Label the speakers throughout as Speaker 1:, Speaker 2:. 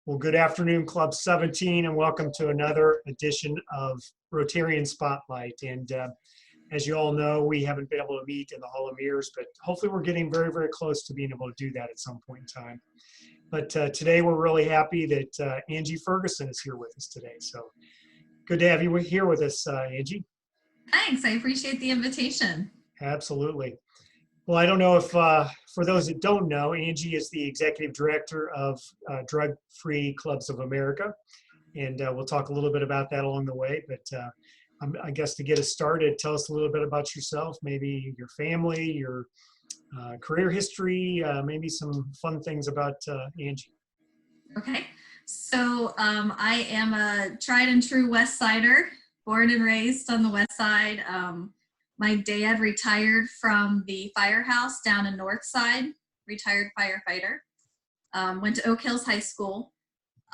Speaker 1: Well, good afternoon, Club 17, and welcome to another edition of Rotarian Spotlight. And as you all know, we haven't been able to meet in the Hall of Mirrors, but hopefully we're getting very, very close to being able to do that at some point in time. But today we're really happy that Angie Ferguson is here with us today. So good to have you here with us, Angie.
Speaker 2: Thanks, I appreciate the invitation.
Speaker 1: Absolutely. Well, I don't know if, for those that don't know, Angie is the executive director of Drug-Free Clubs of America, and we'll talk a little bit about that along the way. But I guess to get us started, tell us a little bit about yourself, maybe your family, your career history, maybe some fun things about Angie.
Speaker 2: Okay, so I am a tried and true West Sider, born and raised on the West Side. My dad retired from the firehouse down in North Side, retired firefighter. Went to Oak Hills High School,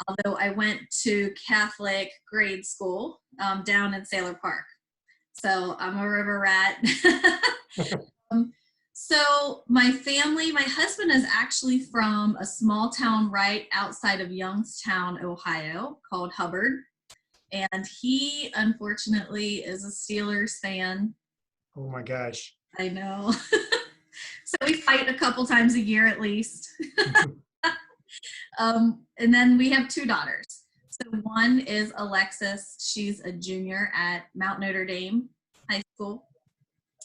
Speaker 2: although I went to Catholic grade school down in Sailor Park. So I'm a river rat. So my family, my husband is actually from a small town right outside of Youngstown, Ohio, called Hubbard. And he, unfortunately, is a Steelers fan.
Speaker 1: Oh my gosh.
Speaker 2: I know. So we fight a couple times a year at least. And then we have two daughters. So one is Alexis. She's a junior at Mount Notre Dame High School.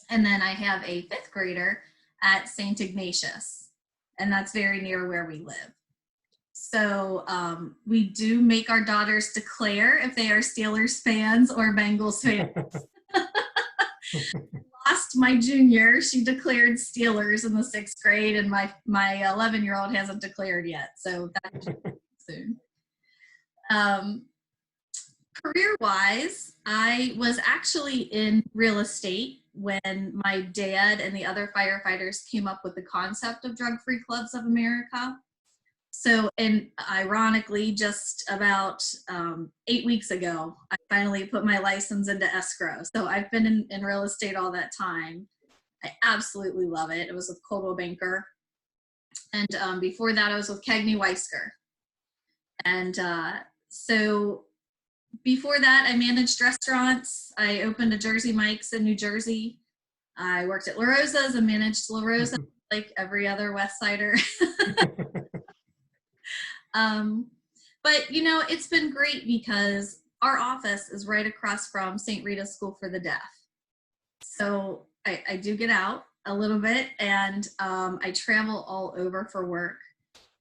Speaker 2: And then I have a fifth grader at St. Ignatius. And that's very near where we live. So we do make our daughters declare if they are Steelers fans or Bengals fans. Lost my junior, she declared Steelers in the 6th grade, and my 11-year-old hasn't declared yet, so that should be soon. Career-wise, I was actually in real estate when my dad and the other firefighters came up with the concept of Drug-Free Clubs of America. So, and ironically, just about 8 weeks ago, I finally put my license into escrow. So I've been in real estate all that time. I absolutely love it. It was with Coldwell Banker. And before that, I was with Cagney Weisker. And so before that, I managed restaurants. I opened a Jersey Mike's in New Jersey. I worked at La Rosa's and managed La Rosa like every other West Sider. But you know, it's been great because our office is right across from St. Rita's School for the Deaf. So I do get out a little bit, and I travel all over for work.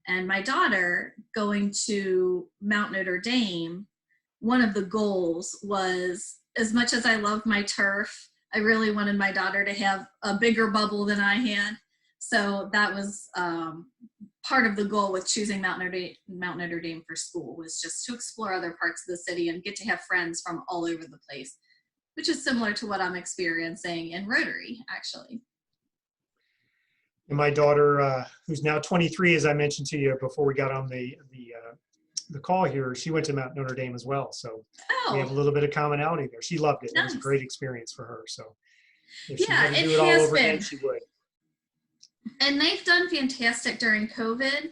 Speaker 2: And my daughter going to Mount Notre Dame, one of the goals was, as much as I love my turf, I really wanted my daughter to have a bigger bubble than I had. So that was part of the goal with choosing Mount Notre Dame for school, was just to explore other parts of the city and get to have friends from all over the place, which is similar to what I'm experiencing in Rotary, actually.
Speaker 1: And my daughter, who's now 23, as I mentioned to you before we got on the call here, she went to Mount Notre Dame as well. So we have a little bit of commonality there. She loved it. Nice. It was a great experience for her. So if she had to do it all over again, she would.
Speaker 2: And they've done fantastic during COVID.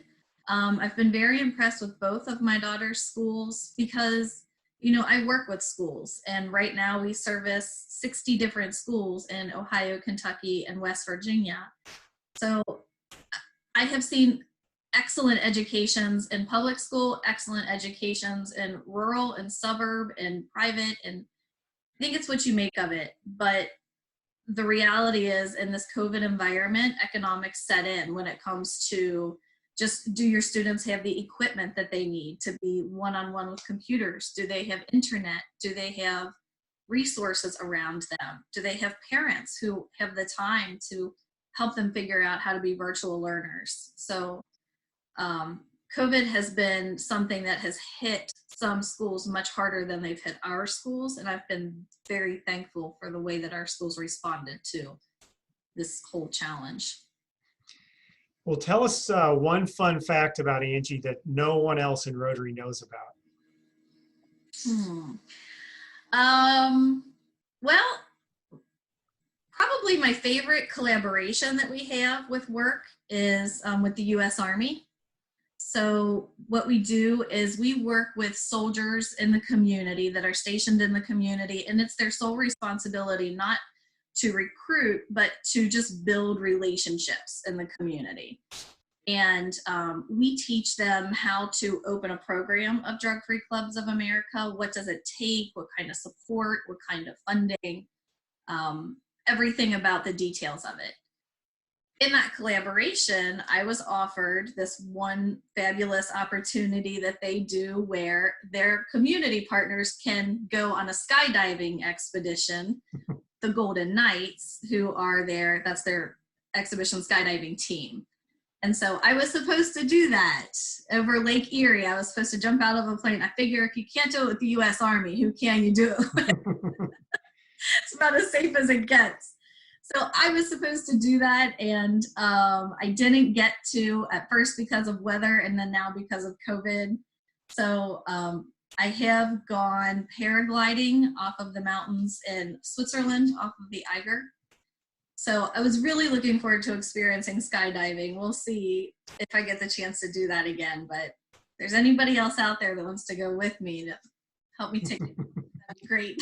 Speaker 2: I've been very impressed with both of my daughter's schools because, you know, I work with schools, and right now we service 60 different schools in Ohio, Kentucky, and West Virginia. So I have seen excellent educations in public school, excellent educations in rural and suburb and private, and I think it's what you make of it. But the reality is, in this COVID environment, economics set in when it comes to just, do your students have the equipment that they need to be one-on-one with computers? Do they have internet? Do they have resources around them? Do they have parents who have the time to help them figure out how to be virtual learners? So COVID has been something that has hit some schools much harder than they've hit our schools, and I've been very thankful for the way that our schools responded to this whole challenge.
Speaker 1: Well, tell us one fun fact about Angie that no one else in Rotary knows about.
Speaker 2: Well, probably my favorite collaboration that we have with work is with the U.S. Army. So what we do is we work with soldiers in the community that are stationed in the community, and it's their sole responsibility not to recruit, but to just build relationships in the community. And we teach them how to open a program of Drug-Free Clubs of America. What does it take? What kind of support? What kind of funding? Everything about the details of it. In that collaboration, I was offered this one fabulous opportunity that they do where their community partners can go on a skydiving expedition, the Golden Knights, who are there, that's their exhibition skydiving team. And so I was supposed to do that over Lake Erie. I was supposed to jump out of a plane. I figure if you can't do it with the U.S. Army, who can you do it with? It's about as safe as it gets. So I was supposed to do that, and I didn't get to at first because of weather, and then now because of COVID. So I have gone paragliding off of the mountains in Switzerland, off of the Eiger. So I was really looking forward to experiencing skydiving. We'll see if I get the chance to do that again, but if there's anybody else out there that wants to go with me to help me take it, that'd be great.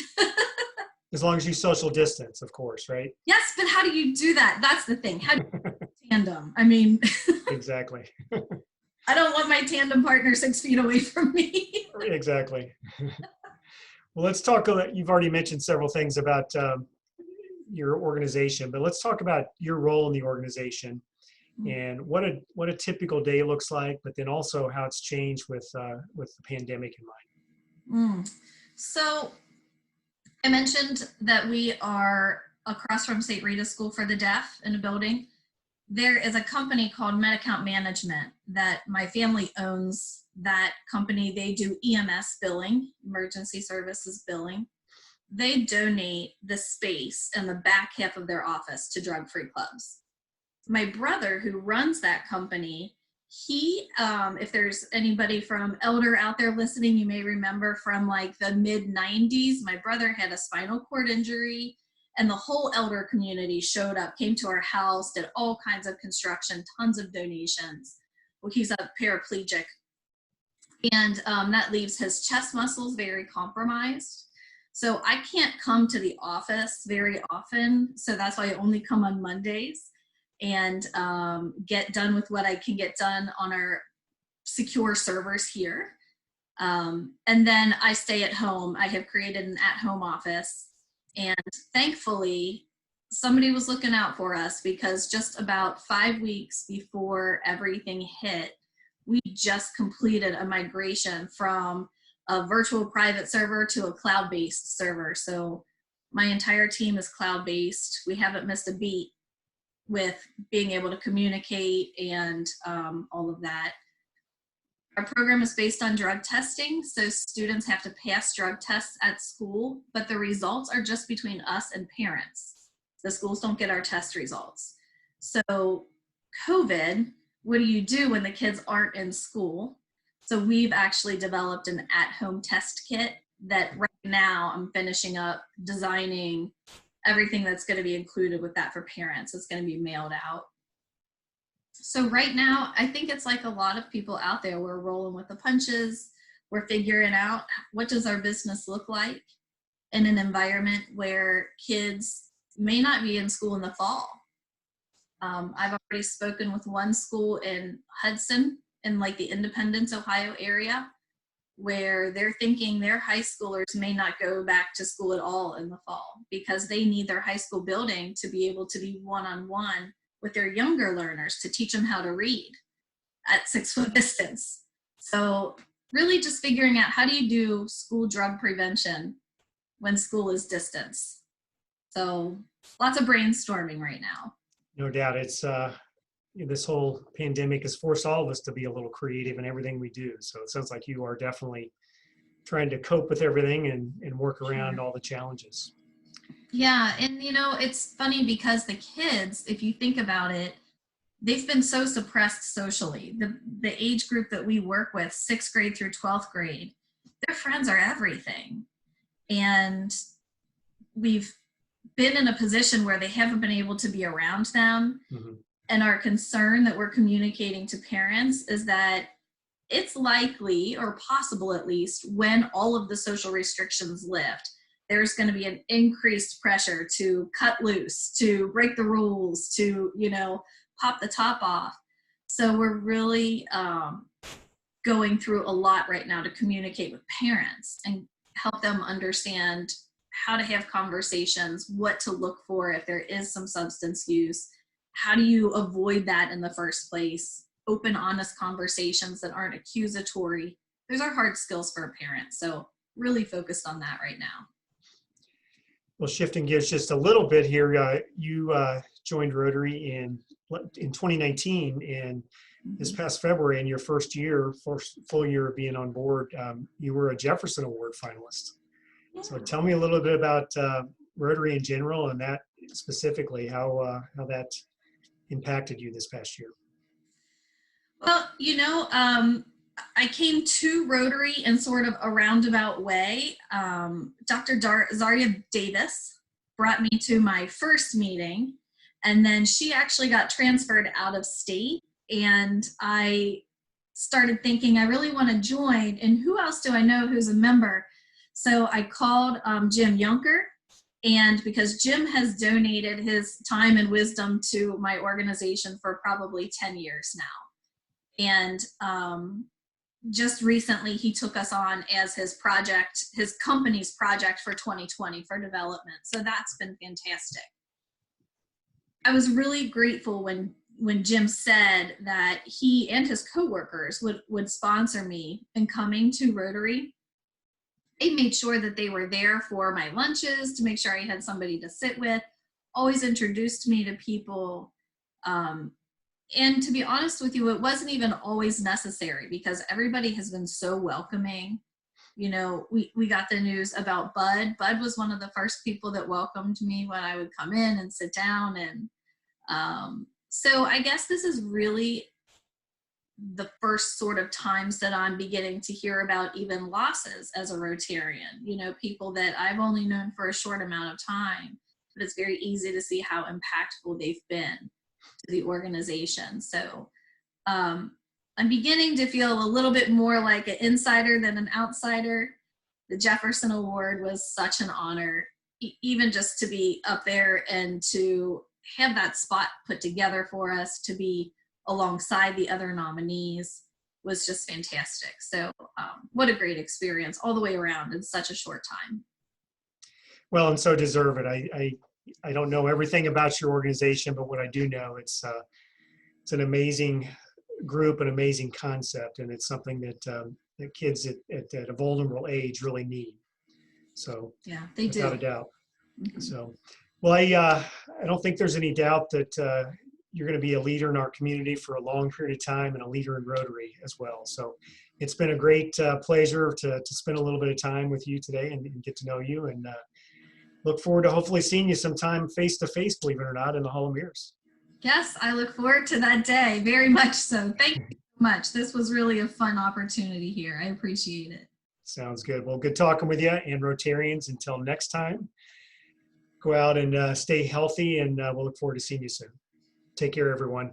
Speaker 1: As long as you social distance, of course, right?
Speaker 2: Yes, but how do you do that? That's the thing. How do you tandem? I mean,
Speaker 1: exactly.
Speaker 2: I don't want my tandem partner 6 feet away from me.
Speaker 1: Exactly. Well, let's talk. You've already mentioned several things about your organization, but let's talk about your role in the organization and what a typical day looks like, but then also how it's changed with the pandemic in mind.
Speaker 2: So I mentioned that we are across from St. Rita's School for the Deaf in a building. There is a company called MedAccount Management that my family owns. That company, they do EMS billing, emergency services billing. They donate the space in the back half of their office to drug-free clubs. My brother, who runs that company, he, if there's anybody from Elder out there listening, you may remember from like the mid-90s, my brother had a spinal cord injury, and the whole Elder community showed up, came to our house, did all kinds of construction, tons of donations. Well, he's a paraplegic, and that leaves his chest muscles very compromised. So I can't come to the office very often, so that's why I only come on Mondays and get done with what I can get done on our secure servers here. And then I stay at home. I have created an at-home office, and thankfully somebody was looking out for us, because just about 5 weeks before everything hit, we just completed a migration from a virtual private server to a cloud-based server. So my entire team is cloud-based. We haven't missed a beat with being able to communicate and all of that. Our program is based on drug testing, so students have to pass drug tests at school, but the results are just between us and parents. The schools don't get our test results. So COVID, what do you do when the kids aren't in school? So we've actually developed an at-home test kit that right now I'm finishing up designing everything that's going to be included with that for parents. It's going to be mailed out. So right now, I think it's like a lot of people out there, we're rolling with the punches. We're figuring out, what does our business look like in an environment where kids may not be in school in the fall. I've already spoken with one school in Hudson, in like the Independence, Ohio area, where they're thinking their high schoolers may not go back to school at all in the fall, because they need their high school building to be able to be one-on-one with their younger learners to teach them how to read at 6 foot distance. So really just figuring out, how do you do school drug prevention when school is distance? So lots of brainstorming right now.
Speaker 1: No doubt. It's this whole pandemic has forced all of us to be a little creative in everything we do. So it sounds like you are definitely trying to cope with everything and work around all the challenges.
Speaker 2: Yeah, and you know, it's funny because the kids, if you think about it, they've been so suppressed socially. The age group that we work with, 6th grade through 12th grade, their friends are everything. And we've been in a position where they haven't been able to be around them. Mm-hmm. And our concern that we're communicating to parents is that it's likely, or possible at least, when all of the social restrictions lift, there's going to be an increased pressure to cut loose, to break the rules, to, pop the top off. So we're really going through a lot right now to communicate with parents and help them understand how to have conversations, what to look for if there is some substance use, how do you avoid that in the first place, open, honest conversations that aren't accusatory. Those are hard skills for a parent. So really focused on that right now.
Speaker 1: Well, shifting gears just a little bit here, you joined Rotary in 2019, and this past February, in your first full year of being on board, you were a Jefferson Award finalist. Yeah. So tell me a little bit about Rotary in general, and that specifically, how that impacted you this past year.
Speaker 2: Well, I came to Rotary in sort of a roundabout way. Dr. Zaria Davis brought me to my first meeting, and then she actually got transferred out of state, and I started thinking I really want to join, and who else do I know who's a member? So I called Jim Yunker, and because Jim has donated his time and wisdom to my organization for probably 10 years now. And just recently he took us on as his company's project for 2020 for development. So that's been fantastic. I was really grateful when Jim said that he and his coworkers would sponsor me in coming to Rotary. They made sure that they were there for my lunches to make sure I had somebody to sit with, always introduced me to people. And to be honest with you, it wasn't even always necessary because everybody has been so welcoming. We got the news about Bud. Bud was one of the first people that welcomed me when I would come in and sit down. And so I guess this is really the first sort of times that I'm beginning to hear about even losses as a Rotarian, people that I've only known for a short amount of time, but it's very easy to see how impactful they've been to the organization. So I'm beginning to feel a little bit more like an insider than an outsider. The Jefferson Award was such an honor, even just to be up there and to have that spot put together for us, to be alongside the other nominees was just fantastic. So what a great experience all the way around in such a short time.
Speaker 1: Well, and so deserve it. I don't know everything about your organization, but what I do know, it's an amazing group, an amazing concept, and it's something that kids at a vulnerable age really need. So
Speaker 2: yeah, they do,
Speaker 1: without a doubt. Mm-hmm. So, well, I don't think there's any doubt that you're going to be a leader in our community for a long period of time and a leader in Rotary as well. So it's been a great pleasure to spend a little bit of time with you today and get to know you, and look forward to hopefully seeing you sometime face-to-face, believe it or not, in the Hall of Mirrors.
Speaker 2: Yes, I look forward to that day, very much so. Thank you so much. This was really a fun opportunity here. I appreciate it.
Speaker 1: Sounds good. Well, good talking with you, and Rotarians, until next time, go out and stay healthy, and we'll look forward to seeing you soon. Take care, everyone.